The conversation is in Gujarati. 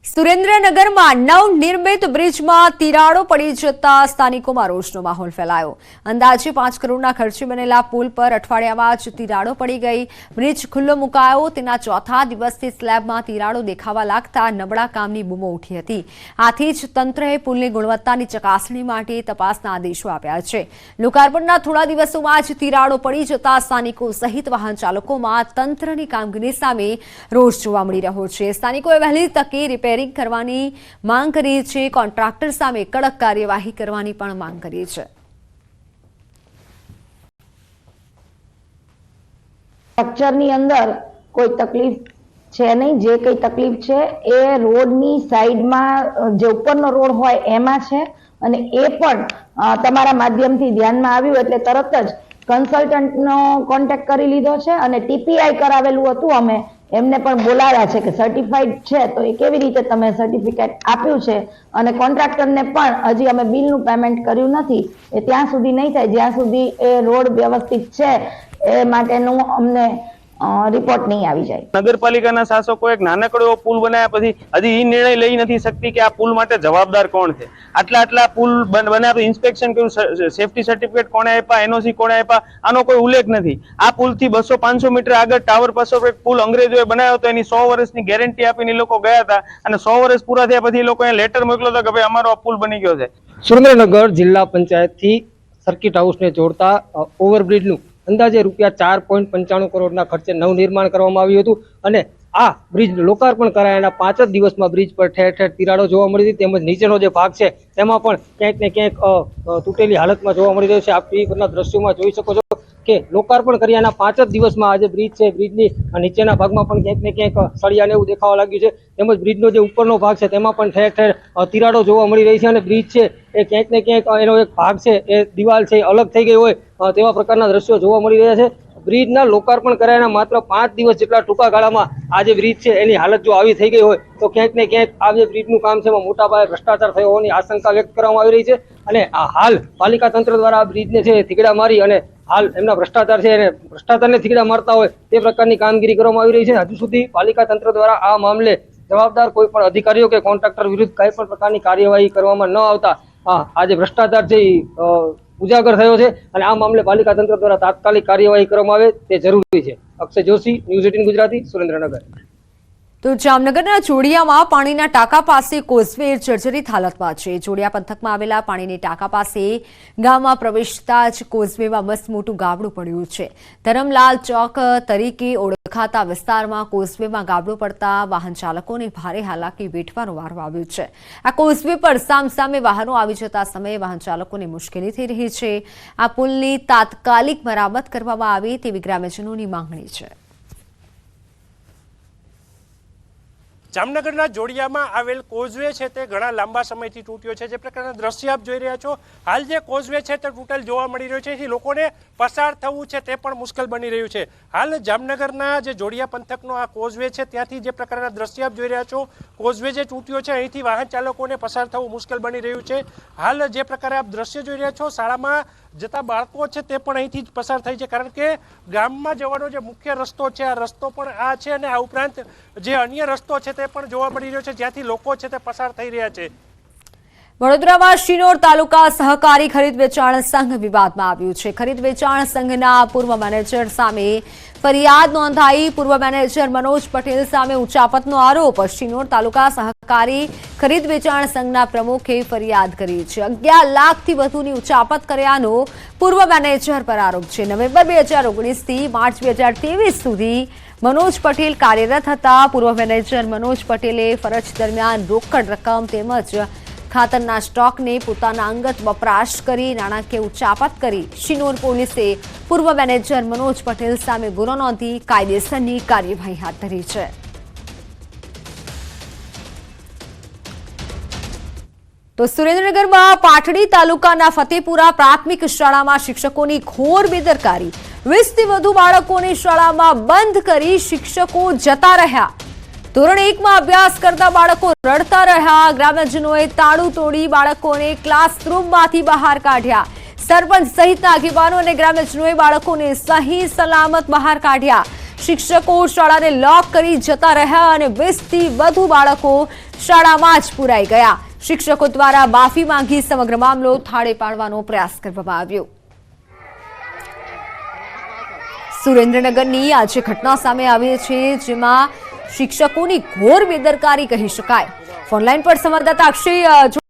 સુરેન્દ્રનગરમાં નવનિર્મિત બ્રિજમાં તિરાડો પડી જતા સ્થાનિકોમાં રોષનો માહોલ ફેલાયો। અંદાજે 5 કરોડના ખર્ચે બનેલા પુલ પર અઠવાડિયામાં જ તિરાડો પડી ગઈ। બ્રિજ ખુલ્લો મુકાયો તેના ચોથા દિવસથી સ્લેબમાં તિરાડો દેખાવા લાગતા નબળા કામની બૂમો ઉઠી હતી। આથી જ તંત્રએ પુલની ગુણવત્તાની ચકાસણી માટે તપાસના આદેશો આપ્યા છે। લોકાર્પણના થોડા દિવસોમાં જ તિરાડો પડી જતા સ્થાનિકો સહિત વાહન ચાલકોમાં તંત્રની કામગીરી સામે રોષ જોવા મળી રહ્યો છે। સ્થાનિકોએ વહેલી તકે રિપેરિંગ કરવાની માંગ કરી છે। કોન્ટ્રાક્ટર સામે કડક કાર્યવાહી કરવાની પણ માંગ કરી છે। સ્ટ્રક્ચરની અંદર કોઈ તકલીફ છે નહીં। જે કઈ તકલીફ છે એ રોડની સાઈડમાં જે ઉપરનો રોડ હોય એમાં છે અને એ પણ તમારા માધ્યમથી ધ્યાનમાં આવ્યું એટલે તરત જ કન્સલ્ટન્ટનો કોન્ટેક્ટ કરી લીધો છે અને ટીપીઆઈ કરાવેલું હતું। અમે એમને પણ બોલાવ્યા છે કે સર્ટિફાઈડ છે તો એ કેવી રીતે તમે સર્ટિફિકેટ આપ્યું છે અને કોન્ટ્રાક્ટરને પણ હજી અમે બિલનું પેમેન્ટ કર્યું નથી। એ ત્યાં સુધી નહીં થાય જ્યાં સુધી એ રોડ વ્યવસ્થિત છે એ માટેનું અમને રિપોર્ટ નહીં આવી જાય। નગરપાલિકાના શાસકો એક નાનકડો એવો પુલ બનાવ્યા પછી હજી એ નિર્ણય લઈ નથી શકતી કે આ પુલ માટે જવાબદાર કોણ છે। આટલા પુલ બનાવ્યા ઇન્સ્પેક્શન કર્યું, સેફટી સર્ટિફિકેટ કોણે આપ્યા, એનઓસી કોણે આપ્યા, આનો કોઈ ઉલ્લેખ નથી। આ પુલથી 200-500 મીટર આગળ ટાવર પાસે એક પુલ અંગ્રેજોએ બનાવ્યો હતો, એની 100 વર્ષની ગેરંટી આપીને લોકો ગયા હતા અને 100 વર્ષ પૂરા થયા પછી એ લોકોએ લેટર મોકલ્યો હતો કે ભાઈ અમારો આ પુલ બની ગયો છે। સુરેન્દ્રનગર જિલ્લા પંચાયતથી સર્કિટ હાઉસને જોડતા ઓવરબ્રિજનું અંદાજે ₹4.95 કરોડના ખર્ચે નવનિર્માણ કરવામાં આવ્યું હતું અને આ બ્રિજ લોકાર્પણ કરાયાના 5 જ દિવસમાં બ્રિજ પર ઠેર ઠેર તિરાડો જોવા મળી હતી। તેમજ નીચેનો જે ભાગ છે તેમાં પણ ક્યાંક ને ક્યાંક તૂટેલી હાલતમાં જોવા મળી રહ્યો છે। આપ ટીવી પરના દ્રશ્યોમાં જોઈ શકો છો કે લોકાર્પણ કર્યાના 5 જ દિવસમાં આજે બ્રિજ છે બ્રિજની નીચેના ભાગમાં પણ ક્યાંક ને ક્યાંક સળિયાને એવું દેખાવા લાગ્યું છે। તેમજ બ્રિજનો જે ઉપરનો ભાગ છે તેમાં પણ ઠેર ઠેર તિરાડો જોવા મળી રહી છે અને બ્રિજ છે એ ક્યાંક ને ક્યાંક એનો એક ભાગ છે એ દિવાલ છે અલગ થઈ ગઈ હોય તેવા પ્રકારના દ્રશ્યો જોવા મળી રહ્યા છે। બ્રિજના લોકાર્પણ કરાયાના માત્ર 5 દિવસ જેટલા ટૂંકા ગાળામાં આ જે બ્રિજ છે એની હાલત જો આવી થઈ ગઈ હોય તો ક્યાંક ને ક્યાંક આ જે બ્રિજનું કામ છે એમાં મોટા પાયે ભ્રષ્ટાચાર થયો હોવાની આશંકા વ્યક્ત કરવામાં આવી રહી છે અને આ હાલ પાલિકા તંત્ર દ્વારા આ બ્રિજને છે થીગડા મારી અને હાલ એમના ભ્રષ્ટાચાર છે એને ભ્રષ્ટાચારને થીગડા મારતા હોય તે પ્રકારની કામગીરી કરવામાં આવી રહી છે। હજુ સુધી પાલિકા તંત્ર દ્વારા આ મામલે જવાબદાર કોઈ પણ અધિકારીઓ કે કોન્ટ્રાક્ટર વિરુદ્ધ કઈ પણ પ્રકારની કાર્યવાહી કરવામાં ન આવતા આ જે ભ્રષ્ટાચાર છે ઉજાગર થયો છે અને આ મામલે પાલિકા તંત્ર દ્વારા તાત્કાલિક કાર્યવાહી કરવામાં આવે તે જરૂરી છે। અક્ષય જોશી, ન્યૂઝ 18 ગુજરાતી, સુરેન્દ્રનગર। તો જામનગરના જોડિયામાં પાણીના ટાંકા પાસે કોઝવે જર્જરિત હાલતમાં છે। જોડિયા પંથકમાં આવેલા પાણીની ટાંકા પાસે ગામમાં પ્રવેશતા જ કોઝવેમાં મસ્ત મોટું ગાબડું પડ્યું છે। ધરમલાલ ચોક તરીકે ઓળખાતા વિસ્તારમાં કોઝવેમાં ગાબડું પડતા વાહન ચાલકોને ભારે હાલાકી વેઠવાનો વારો આવ્યો છે। આ કોઝવે પર સામસામે વાહનો આવી જતા સમયે વાહન ચાલકોને મુશ્કેલી થઈ રહી છે। આ પુલની તાત્કાલિક મરામત કરવામાં આવે તેવી ગ્રામ્યજનોની માંગણી છે। જામનગરના જોડિયામાં આવેલ કોઝવે છે તે ઘણા લાંબા સમયથી તૂટ્યો છે। જે પ્રકારના દ્રશ્ય આપ જોઈ રહ્યા છો, હાલ જે કોઝવે છે તે તૂટેલ જોવા મળી રહ્યો છે, એથી લોકોને પસાર થવું છે તે પણ મુશ્કેલ બની રહ્યું છે। હાલ જામનગરના જે જોડિયા પંથકનો આ કોઝવે છે ત્યાંથી જે પ્રકારના દ્રશ્ય આપ જોઈ રહ્યા છો, કોઝવે જે તૂટ્યો છે અહીંથી વાહન ચાલકોને પસાર થવું મુશ્કેલ બની રહ્યું છે। હાલ જે પ્રકારે આપ દ્રશ્ય જોઈ રહ્યા છો, શાળામાં જતા બાળકો છે તે પણ અહીંથી જ પસાર થાય છે, કારણ કે ગામમાં જવાનો જે મુખ્ય રસ્તો છે આ રસ્તો પણ આ છે અને આ ઉપરાંત જે અન્ય રસ્તો છે તે પણ જોવા મળી રહ્યો છે જ્યાંથી લોકો છે તે પસાર થઈ રહ્યા છે। વડોદરામાં શિનોર તાલુકા સહકારી ખરીદ વેચાણ સંઘ વિવાદમાં આવ્યું છે। ખરીદ વેચાણ સંઘના પૂર્વ મેનેજર સામે ફરિયાદ નોંધાઈ। પૂર્વ મેનેજર મનોજ પટેલ સામે ઉચાપતનો આરોપ। શિનોર તાલુકા સહકારી ખરીદ વેચાણ સંઘના પ્રમુખે ફરિયાદ કરી છે। 11 લાખથી વધુની ઉચાપત કર્યાનો પૂર્વ મેનેજર પર આરોપ છે। નવેમ્બર 2019થી માર્ચ 2023 સુધી મનોજ પટેલ કાર્યરત હતા। પૂર્વ મેનેજર મનોજ પટેલે ફરજ દરમિયાન રોકડ રકમ તેમજ ખાતરના સ્ટોકને પોતાના અંગત વપરાશ કરી નાણાકીય ઉચાપત કરી। શિનોર પોલીસે પૂર્વ મેનેજર મનોજ પટેલ સામે ગુનો નોંધી કાયદેસરની કાર્યવાહી હાથ ધરી છે। તો સુરેન્દ્રનગરમાં પાટડી તાલુકાના ફતેપુરા પ્રાથમિક શાળામાં શિક્ષકોની ઘોર બેદરકારી। 20થી વધુ બાળકોને શાળામાં બંધ કરી શિક્ષકો જતા રહ્યા। ધોરણ 1માં અભ્યાસ કરતા બાળકો રડતા રહ્યા। ગ્રામજનોએ તાળું તોડી બાળકોને ક્લાસરૂમમાંથી બહાર કાઢ્યા। સરપંચ સહિતના આગેવાનો અને ગ્રામજનોએ બાળકોને સહી સલામત બહાર કાઢ્યા। શિક્ષકો શાળાને લોક કરી જતા રહ્યા અને 20 થી વધુ બાળકો શાળામાં જ પુરાઈ ગયા. શિક્ષકો દ્વારા માફી માંગી સમગ્ર મામલો થાળે પાડવાનો પ્રયાસ કરવામાં આવ્યો. સુરેન્દ્રનગરની આજે ઘટના સામે આવી છે, જેમાં શિક્ષકોની ઘોર બેદરકારી કહી શકાય. ફોનલાઈન પર સંવાદદાતા અક્ષય